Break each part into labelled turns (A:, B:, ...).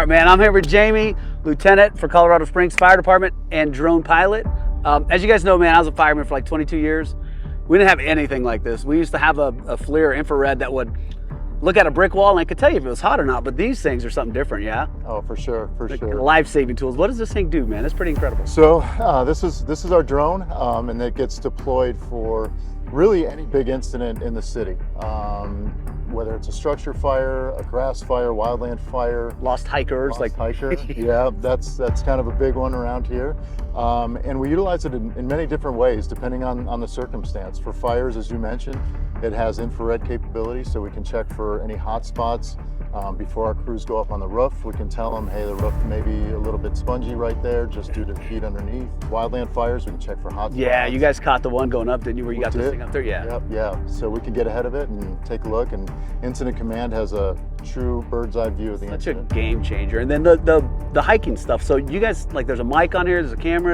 A: right, man. I'm here with Jamie, Lieutenant for Colorado Springs Fire Department and drone pilot. As you guys know, man, I was a fireman for like 22 years. We didn't have anything like this. We used to have a FLIR infrared that would look at a brick wall and I could tell you if it was hot or not, but these things are something different, yeah?
B: Oh, for sure, for sure.
A: Life-saving tools. What does this thing do, man? It's pretty incredible.
B: So this is our drone, and it gets deployed for really any big incident in the city. Whether it's a structure fire, a grass fire, wildland fire.
A: Lost hikers.
B: Yeah, that's kind of a big one around here. And we utilize it in many different ways, depending on the circumstance. For fires, as you mentioned, it has infrared capability, so we can check for any hot spots. Before our crews go up on the roof, we can tell them, hey, the roof may be a little bit spongy right there, just due to the heat underneath. Wildland fires, we can check for hot spots.
A: Yeah, you guys caught the one going up, didn't you, where you got this thing up there? Yeah.
B: Yep, yeah. So we can get ahead of it and take a look, and Incident Command has a true bird's eye view of the incident.
A: Such a game changer. And then the hiking stuff. So you guys, like, there's a mic on here, there's a camera,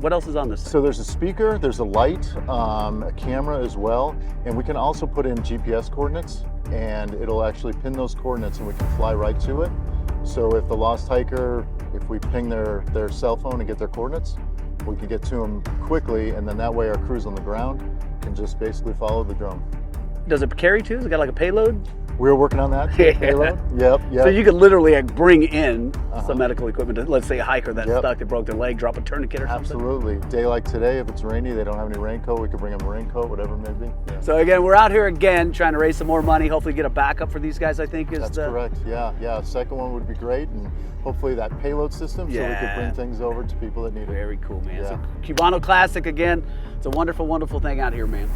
A: what else is on this thing?
B: So there's a speaker, there's a light, a camera as well, and we can also put in GPS coordinates, and it'll actually pin those coordinates and we can fly right to it. So if the lost hiker, if we ping their cell phone and get their coordinates, we can get to them quickly, and then that way our crews on the ground can just basically follow the drone.
A: Does it carry too? Has it got like a payload?
B: We're working on that.
A: Yeah.
B: Payload. Yep.
A: So you could literally like bring in some medical equipment to, let's say, a hiker that's stuck, they broke their leg, drop a tourniquet or something.
B: Absolutely. Day like today, if it's rainy, they don't have any raincoat, we could bring them a raincoat, whatever it may be. Yeah.
A: So again, we're out here again trying to raise some more money, hopefully get a backup for these guys, I think.
B: That's correct. Yeah. Second one would be great, and hopefully that payload system, so we could bring things over to people that need it.
A: Very cool, man. So Cubano Classic again. It's a wonderful, wonderful thing out here, man.